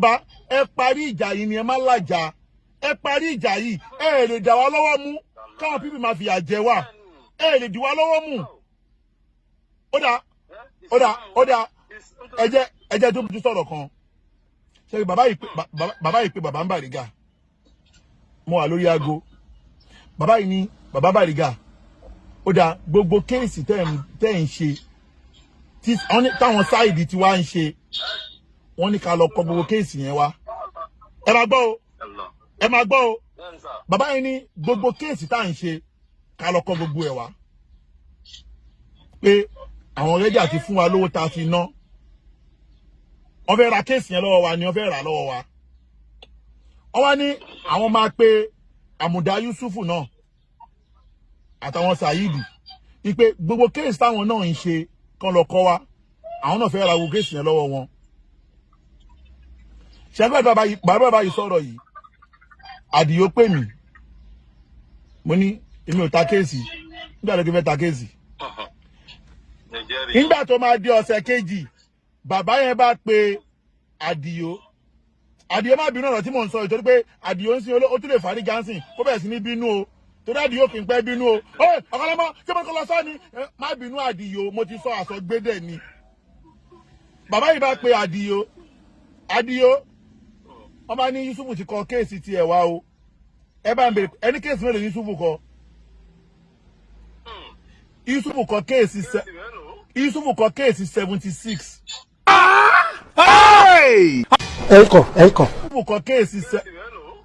Bá ẹ parí ìjà yìí ni ẹ má lájà. Ẹ parí ìjà yìí. Ẹ lè dá wa lọ́wọ́ mú. Káwọn pípì máa fìyà jẹ wá. Ẹ lè dí wa lọ́wọ́ mú. Ó dà. Ẹ jẹ́ tó bójú sọ̀rọ̀ kan. Ṣé bàbá yìí pé bàbá ń Bariga. Mo wà lórí aago. Bàbá yìí ní bàbá Bariga. Ó dà gbogbo kéèsì tẹ́ ń ṣe. Táwọn sáìdì tí wá ń ṣe. Wọ́n ní ká lọ kọ gbogbo kéèsì yẹn wá. Ẹ máa gbọ́ o. Bàbá yìí ní gbogbo kéèsì tá ń ṣe ká lọ kọ gbogbo ẹ̀ wá. Pé àwọn rẹ́dí àti fún wa lówó tá fi ná. Wọ́n fẹ́ ra kéèsì yẹn lọ́wọ́ wa ni wọ́n fẹ́ rà lọ́wọ́ wa. Wọ́n wá ní àwọn máa pe Àmùdá Yusufu náà àtàwọn Saidi wípé gbogbo kéèsì táwọn náà ń ṣe kán lọ kọ́ wa. Àwọn náà fẹ́ ra gbogbo kéèsì yẹn lọ́wọ́ wọn. Ṣẹ́gbẹ́ bàbá yìí sọ̀rọ̀ yìí. Àdìyó pè mí. Mo ní èmi ò ta kéèsì. Nígbà tó kí fẹ́ ta kéèsì. Nígbà tó máa di ọ̀sẹ̀ kejì, bàbá yẹn bá pe Àdìyó. Àdìyó má bínú ọ̀rọ̀ tí mò ń sọ ìtorí pé Àdìyó ń sin ó tún lè fàárí gánsìn kó bẹ̀rẹ̀ sí ní bínú o. Torí Àdìyó kì í pẹ́ bínú o. Ọ̀kọ́lọ́mọ tí mo kọ́ lọ sọ́ ni má bínú Àdìyó, mo ti sọ àsọgbédè ni. Bàbá yìí bá pe Àdìyó. Wọ́n bá ní Yusufu ti kọ kéèsì ti ẹ̀ wá o. Ẹ bá ń bèrè ẹni kéèsì mélòó Yusufu kọ. Yusufu kọ kéèsì 76. Ẹ̀kọ́.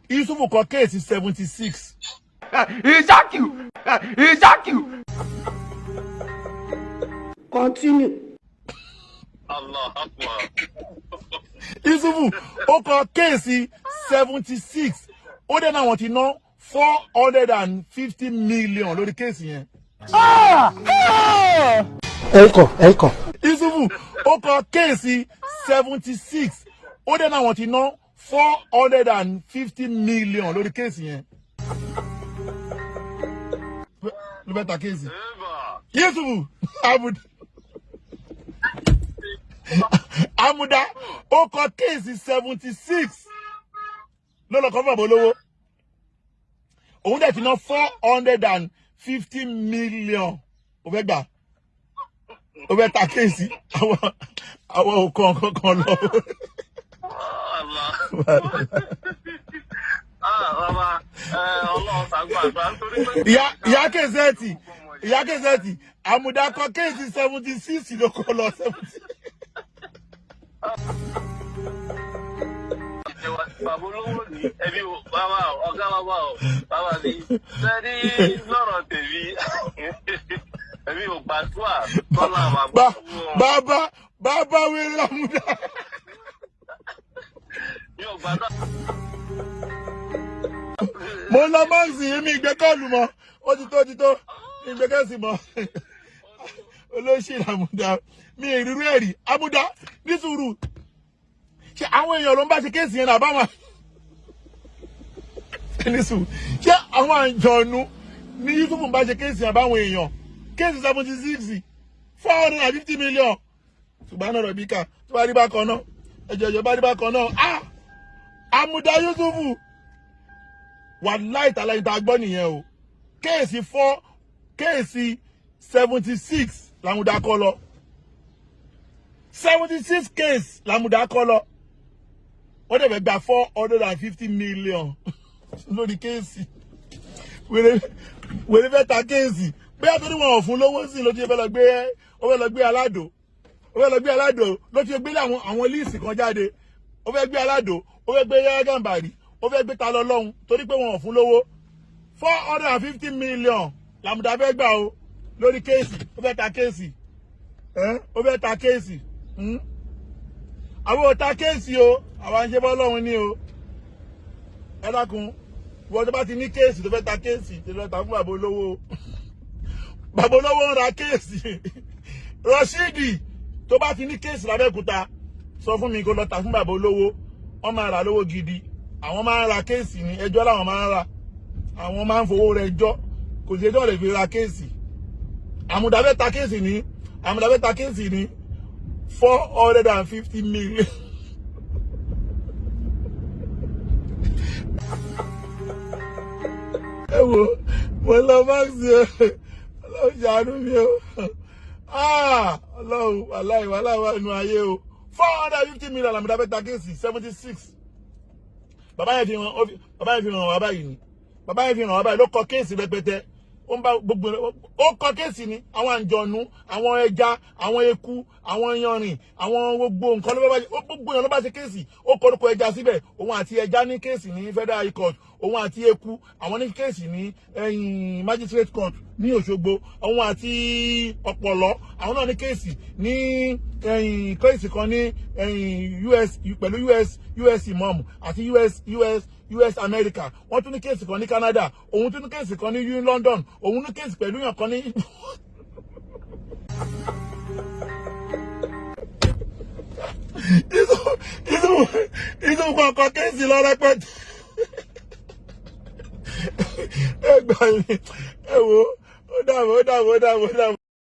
Yusufu kọ kéèsì 76. Ìjákìú. Continue. Allah Akbar. Yusufu ó kọ kéèsì 76. Ó dẹ̀ náà wọ́n ti ná 450 million lórí kéèsì yẹn. Ẹ̀kọ́. Yusufu ó kọ kéèsì 76. Ó dẹ̀ náà wọ́n ti ná 450 million lórí kéèsì yẹn. Ló bẹ́ ta kéèsì. Yusufu Àmùdá ó kọ kéèsì 76 lọ́lọ́kọ́ fún Olowo. Òun dẹ̀ ti ná 450 million. Ó fẹ́ gbà. Ó fẹ́ ta kéèsì. Àwọn òkò kankan lọ. Ìyá Kẹsẹ̀tì. Àmùdá kọ kéèsì 76 ló kọ lọ 70. Bàbá olówó ní ẹbí bàbá ọ̀gá bàbá ní sẹ́ni lọ́rọ̀ tèmi ẹbí ò gbàdúrà tọ́lá bàbá wẹ̀rẹ̀ Àmùdá. Yóò gbàdúrà. Mo lọ mọ́ọ̀sì èmi ìgbẹ́kọ̀lù mọ́. Ó ti tó ìgbẹ́kẹ̀sì mọ́. Olóṣèlú Àmùdá mi ìrírú ẹ̀rí. Àmùdá ní sùúrù. Ṣé àwọn èèyàn ló ń bá ṣe kéèsì yẹn àbáwọn ẹnisù ṣé àwọn àjọ̀nú ní Yusufu ń bá ṣe kéèsì àbáwọn èèyàn kéèsì 76 450 million ṣùgbọ́n náà rọ̀bí ká tó bá rí bákan náà ẹjọ́ bá rí bákan náà Àmùdá Yusufu wà láìtàlá ìta gbọ́ nìyẹn o kéèsì 76 làmùdá kọ́ lọ 76 case làmùdá kọ́ lọ. Wọ́n dẹ̀ fẹ́ gba 450 million lórí kéèsì. Wèrè fẹ́ ta kéèsì. Bóyá tó ní wọn ò fún lówó sí ló ti fẹ́ lọ gbé aládò. Ló ti gbé àwọn líìsì kan jáde. Ó fẹ́ gbé aládò. Ó fẹ́ gbé Gàmbàrí. Ó fẹ́ gbé ta lọ lọ́hùn torí pé wọn ò fún lówó. 450 million làmùdá fẹ́ gbà o lórí kéèsì. Ó fẹ́ ta kéèsì. Àwọn ò ta kéèsì o. Àwọn ṣe bọ́ lọ́hun ní o. Ẹ dákun wọ́n tó bá ti ní kéèsì tó fẹ́ ta kéèsì tó fẹ́ ta fún bàbá olówó. Bàbá olówó ń ra kéèsì. Rashidi tó bá ti ní kéèsì l'Abẹ́òkúta sọ fún mi kó lọ ta fún bàbá olówó. Wọ́n máa rà lówó gidi. Àwọn máa ń ra kéèsì ní ẹjọ́ làwọn máa ń rà. Àwọn máa ń fowó rẹ̀ ẹjọ́. Kò sí ẹjọ́ lè fi ra kéèsì. Àmùdá fẹ́ ta kéèsì ní 450 million. ẹ wo mo lọ máàsì Ọlọ́run ṣàánú mi o Ọlọ́run wàhálà wà nínú ayé o 450 million làmìdábẹ́ta kéèsì 76 bàbá yẹn fi hàn wá báyìí ni bàbá yẹn fi hàn wá báyìí ló kọ kéèsì rẹpẹtẹ ó ń bá gbogbo ó kọ kéèsì ni àwọn àǹjọ̀nú àwọn ẹja àwọn eku àwọn yanrìn àwọn gbogbo nǹkan ló bá gbogbo yẹn ló bá ṣe kéèsì ó kọ orúkọ ẹja síbẹ̀ òun àti ẹja ní kéèsì ní federal high court òun àti eku àwọn ní kéèsì ní magistrate court ní Òṣogbo òun àti ọ̀pọ̀lọ́ àwọn náà ní kéèsì ní kéèsì kan ní US pẹ̀lú US imam àti US America wọ́n tún ní kéèsì kan ní Canada òun tún ní kéèsì kan ní London òun ní kéèsì pẹ̀lú yàn kan ní. ìsún kankan kéèsì lọ rẹpẹtẹ ẹ gbà mí ẹ wo ó dàbọ̀.